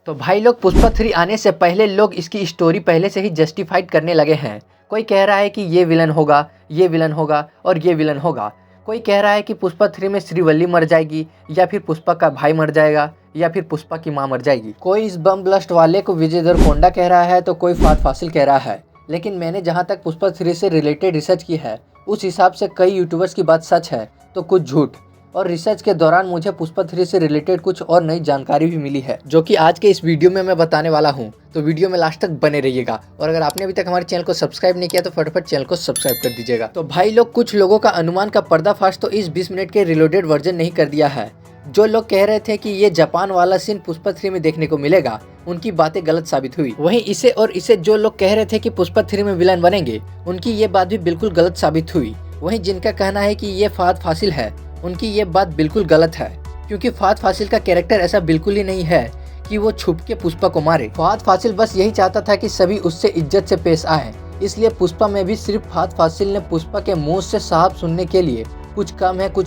तो भाई लोग पुष्पा 3 आने से पहले लोग इसकी स्टोरी पहले से ही जस्टिफाइड करने लगे हैं। कोई कह रहा है कि ये विलन होगा, ये विलन होगा और ये विलन होगा। कोई कह रहा है कि पुष्पा 3 में श्रीवल्ली मर जाएगी या फिर पुष्पा का भाई मर जाएगा या फिर पुष्पा की माँ मर जाएगी। कोई इस बम ब्लास्ट वाले को विजय देवरकोंडा कह रहा है तो कोई फहद फासिल कह रहा है। लेकिन मैंने जहाँ तक पुष्पा 3 से रिलेटेड रिसर्च की है उस हिसाब से कई यूट्यूबर्स की बात सच है तो कुछ झूठ। और रिसर्च के दौरान मुझे पुष्पा 3 से रिलेटेड कुछ और नई जानकारी भी मिली है जो कि आज के इस वीडियो में मैं बताने वाला हूं। तो वीडियो में लास्ट तक बने रहिएगा और अगर आपने अभी तक हमारे चैनल को सब्सक्राइब नहीं किया तो फटाफट चैनल को सब्सक्राइब कर दीजिएगा। तो भाई लोग कुछ लोगों का अनुमान का पर्दाफाश तो इस 20 मिनट के रिलोडेड वर्जन नहीं कर दिया है। जो लोग कह रहे थे कि ये जापान वाला सीन पुष्पा 3 में देखने को मिलेगा उनकी बातें गलत साबित हुई। वहीं इसे जो लोग कह रहे थे कि पुष्पा 3 में विलन बनेंगे उनकी ये बात भी बिल्कुल गलत साबित हुई। वहीं जिनका कहना है कि ये फहद फासिल है उनकी ये बात बिल्कुल गलत है, क्योंकि फहद फासिल का कैरेक्टर ऐसा बिल्कुल ही नहीं है कि वो छुप के पुष्पा को मारे। फहद फासिल बस यही चाहता था कि सभी उससे इज्जत से पेश आए, इसलिए पुष्पा में भी सिर्फ फहद फासिल ने पुष्पा के मुंह से साफ सुनने के लिए कुछ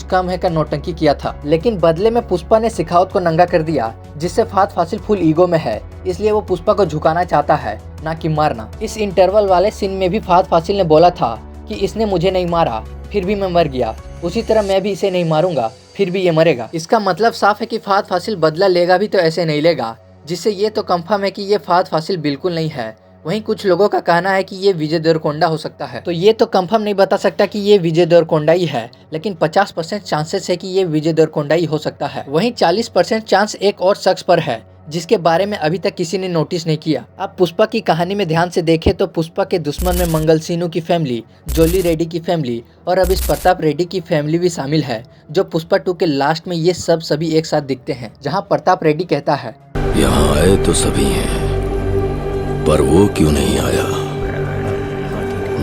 कम है का नौटंकी किया था। लेकिन बदले में पुष्पा ने शेखावत को नंगा कर दिया, जिससे फहद फासिल फुल ईगो में है, इसलिए वो पुष्पा को झुकाना चाहता है ना कि मारना। इस इंटरवल वाले सीन में भी फहद फासिल ने बोला था कि इसने मुझे नहीं मारा फिर भी मैं मर गया, उसी तरह मैं भी इसे नहीं मारूंगा फिर भी ये मरेगा। इसका मतलब साफ है कि फहद फासिल बदला लेगा भी तो ऐसे नहीं लेगा, जिससे ये तो कंफर्म है कि ये फहद फासिल बिल्कुल नहीं है। वहीं कुछ लोगों का कहना है कि ये विजय देवरकोंडा हो सकता है। तो ये तो कंफर्म नहीं बता सकता कि ये विजय देवरकोंडा ही है, लेकिन 50% चांसेस है कि ये विजय देवरकोंडा ही हो सकता है। वहीं 40% चांस एक और शख्स पर है जिसके बारे में अभी तक किसी ने नोटिस नहीं किया। अब पुष्पा की कहानी में ध्यान से देखें तो पुष्पा के दुश्मन में मंगल सीनू की फैमिली, जोली रेड्डी की फैमिली और अब इस प्रताप रेड्डी की फैमिली भी शामिल है, जो पुष्पा 2 के लास्ट में ये सभी एक साथ दिखते हैं। जहां प्रताप रेड्डी कहता है, यहाँ आए तो सभी हैं पर वो क्यों नहीं आया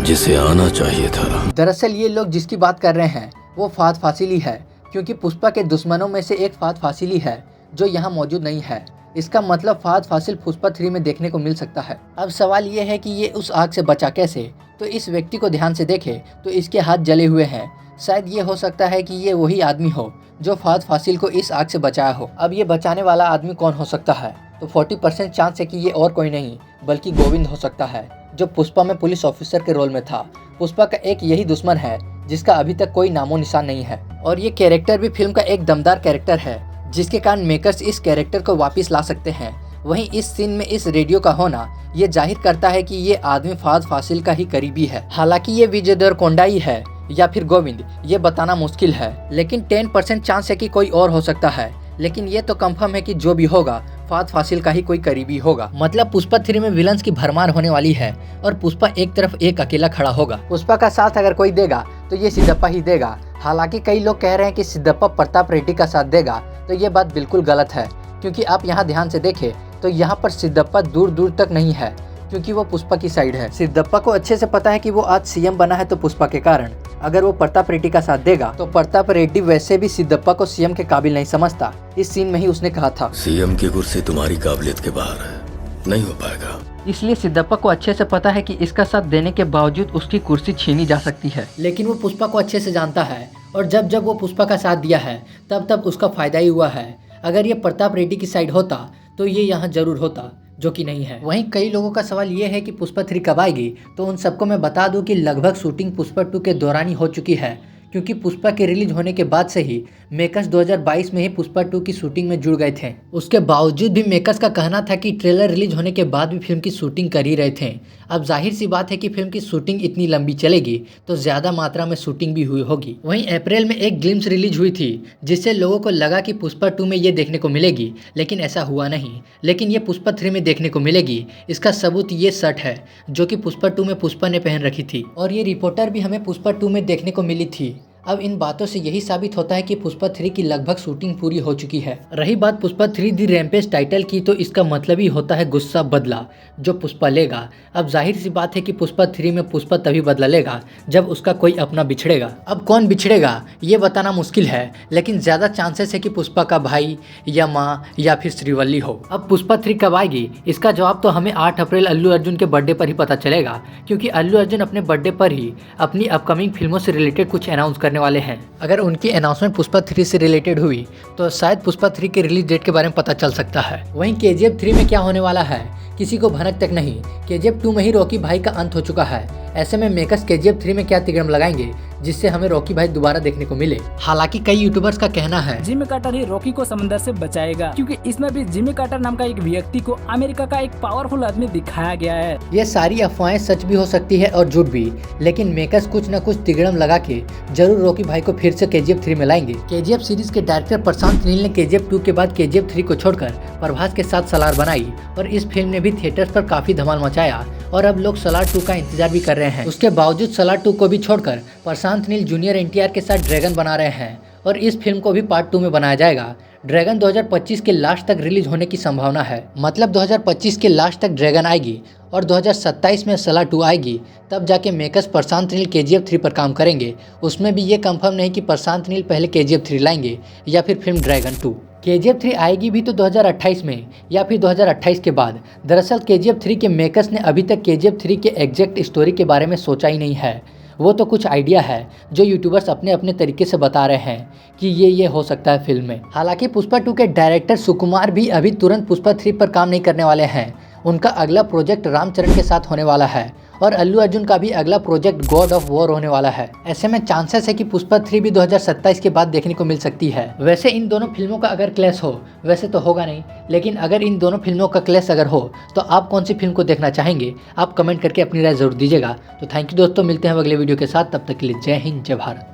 जिसे आना चाहिए था। दरअसल ये लोग जिसकी बात कर रहे हैं वो फहद फासिल ही है, क्योंकि पुष्पा के दुश्मनों में से एक फहद फासिल ही है जो यहाँ मौजूद नहीं है। इसका मतलब फहद फासिल पुष्पा 3 में देखने को मिल सकता है। अब सवाल ये है कि ये उस आग से बचा कैसे। तो इस व्यक्ति को ध्यान से देखें तो इसके हाथ जले हुए हैं। शायद ये हो सकता है कि ये वही आदमी हो जो फहद फासिल को इस आग से बचाया हो। अब ये बचाने वाला आदमी कौन हो सकता है? तो 40% चांस है कि ये और कोई नहीं बल्कि गोविंद हो सकता है, जो पुष्पा में पुलिस ऑफिसर के रोल में था। पुष्पा का एक यही दुश्मन है जिसका अभी तक कोई नामो निशान नहीं है, और ये कैरेक्टर भी फिल्म का एक दमदार कैरेक्टर है, जिसके कारण मेकर्स इस कैरेक्टर को वापस ला सकते हैं। वहीं इस सीन में इस रेडियो का होना ये जाहिर करता है कि ये आदमी फहद फासिल का ही करीबी है। हालांकि ये विजय देवरकोंडा ही है या फिर गोविंद, ये बताना मुश्किल है, लेकिन 10% चांस है कि कोई और हो सकता है। लेकिन ये तो कंफर्म है कि जो भी होगा फहद फासिल का ही कोई करीबी होगा। मतलब पुष्पा 3 में विलन्स की भरमार होने वाली है और पुष्पा एक तरफ एक अकेला खड़ा होगा। पुष्पा का साथ अगर कोई देगा तो ये सिद्धप्पा ही देगा। हालांकि कई लोग कह रहे हैं कि सिद्धप्पा प्रताप रेड्डी का साथ देगा, तो ये बात बिल्कुल गलत है, क्योंकि आप यहाँ ध्यान से देखें तो यहाँ पर सिद्धप्पा दूर दूर तक नहीं है, क्योंकि वो पुष्पा की साइड है। सिद्धप्पा को अच्छे से पता है कि वो आज सीएम बना है तो पुष्पा के कारण। अगर वो प्रताप रेड्डी का साथ देगा तो प्रताप रेड्डी वैसे भी सिद्धप्पा को सीएम के काबिल नहीं समझता। इस सीन में ही उसने कहा था, सीएम की कुर्सी तुम्हारी काबिलियत के बाहर है, नहीं हो पाएगा। इसलिए सिद्धप्पा को अच्छे से पता है कि इसका साथ देने के बावजूद उसकी कुर्सी छीनी जा सकती है। लेकिन वो पुष्पा को अच्छे से जानता है, और जब वो पुष्पा का साथ दिया है तब उसका फायदा ही हुआ है। अगर ये प्रताप रेड्डी की साइड होता तो ये यहाँ जरूर होता, जो कि नहीं है। वहीं कई लोगों का सवाल ये है कि पुष्पा 3 कब आएगी। तो उन सबको मैं बता दूं कि लगभग शूटिंग पुष्पा 2 के दौरान ही हो चुकी है, क्योंकि पुष्पा के रिलीज होने के बाद से ही मेकर्स 2022 में ही पुष्पा 2 की शूटिंग में जुड़ गए थे। उसके बावजूद भी मेकर्स का कहना था कि ट्रेलर रिलीज होने के बाद भी फिल्म की शूटिंग कर ही रहे थे। अब जाहिर सी बात है कि फिल्म की शूटिंग इतनी लंबी चलेगी तो ज़्यादा मात्रा में शूटिंग भी हुई होगी। वहीं अप्रैल में एक ग्लिम्स रिलीज हुई थी, जिससे लोगों को लगा कि पुष्पा 2 में ये देखने को मिलेगी, लेकिन ऐसा हुआ नहीं। लेकिन ये पुष्पा 3 में देखने को मिलेगी। इसका सबूत ये शर्ट है जो कि पुष्पा 2 में पुष्पा ने पहन रखी थी, और ये रिपोर्टर भी हमें पुष्पा 2 में देखने को मिली थी। अब इन बातों से यही साबित होता है कि पुष्पा 3 की लगभग शूटिंग पूरी हो चुकी है। रही बात पुष्पा 3 दी रैम्पेज टाइटल की, तो इसका मतलब ही होता है गुस्सा बदला जो पुष्पा लेगा। अब जाहिर सी बात है कि पुष्पा 3 में पुष्पा तभी बदला लेगा जब उसका कोई अपना बिछड़ेगा। अब कौन बिछड़ेगा ये बताना मुश्किल है, लेकिन ज्यादा चांसेस है कि पुष्पा का भाई या माँ या फिर श्रीवल्ली हो। अब पुष्पा 3 कब आएगी इसका जवाब तो हमें 8 अप्रैल अल्लू अर्जुन के बर्थडे पर ही पता चलेगा, क्योंकि अल्लू अर्जुन अपने बर्थडे पर ही अपनी अपकमिंग फिल्मों से रिलेटेड कुछ अनाउंस करने करने वाले हैं। अगर उनकी अनाउंसमेंट पुष्पा 3 से रिलेटेड हुई तो शायद पुष्पा 3 के रिलीज डेट के बारे में पता चल सकता है। वहीं KGF 3 में क्या होने वाला है किसी को भनक तक नहीं। KGF 2 में ही रॉकी भाई का अंत हो चुका है। ऐसे में मेकर्स KGF 3 में क्या तिगड़म लगाएंगे जिससे हमें रॉकी भाई दोबारा देखने को मिले। हालांकि कई यूट्यूबर्स का कहना है जिमी कार्टर ही रॉकी को समंदर से बचाएगा, क्योंकि इसमें भी जिमी कार्टर नाम का एक व्यक्ति को अमेरिका का एक पावरफुल आदमी दिखाया गया है। ये सारी अफवाहें सच भी हो सकती है और झूठ भी, लेकिन मेकर्स कुछ न कुछ तिगड़म लगा के जरूर रॉकी भाई को फिर से KGF 3 में लाएंगे। KGF सीरीज के डायरेक्टर प्रशांत नील ने KGF 2 के बाद KGF 3 को छोड़कर प्रभास के साथ सलार बनाई और इस फिल्म ने भी थिएटर्स पर काफी धमाल मचाया और अब लोग सलार 2 का इंतजार भी कर रहे हैं। उसके बावजूद सलार 2 को भी छोड़कर प्रशांत नील जूनियर NTR के साथ ड्रैगन बना रहे हैं और इस फिल्म को भी पार्ट 2 में बनाया जाएगा। ड्रैगन 2025 के लास्ट तक रिलीज होने की संभावना है। मतलब 2025 के लास्ट तक ड्रैगन आएगी और 2027 में सलार 2 आएगी, तब जाके मेकर्स प्रशांत नील KGF 3 पर काम करेंगे। उसमें भी ये कंफर्म नहीं कि प्रशांत नील पहले KGF 3 लाएंगे या फिर फिल्म ड्रैगन 2। KGF 3 आएगी भी तो 2028 में या फिर 2028 के बाद। दरअसल KGF 3 के मेकर्स ने अभी तक KGF 3 के एग्जैक्ट स्टोरी के बारे में सोचा ही नहीं है। वो तो कुछ आइडिया है जो यूट्यूबर्स अपने अपने तरीके से बता रहे हैं कि ये हो सकता है फिल्म में। हालांकि पुष्पा 2 के डायरेक्टर सुकुमार भी अभी तुरंत पुष्पा 3 पर काम नहीं करने वाले हैं। उनका अगला प्रोजेक्ट रामचरण के साथ होने वाला है और अल्लू अर्जुन का भी अगला प्रोजेक्ट गॉड ऑफ वॉर होने वाला है। ऐसे में चांसेस है कि पुष्पा 3 भी 2027 के बाद देखने को मिल सकती है। वैसे इन दोनों फिल्मों का अगर क्लैश हो, वैसे तो होगा नहीं, लेकिन अगर इन दोनों फिल्मों का क्लैश अगर हो तो आप कौन सी फिल्म को देखना चाहेंगे, आप कमेंट करके अपनी राय जरूर दीजिएगा। तो थैंक यू दोस्तों, मिलते हैं अगले वीडियो के साथ, तब तक के लिए जय हिंद जय भारत।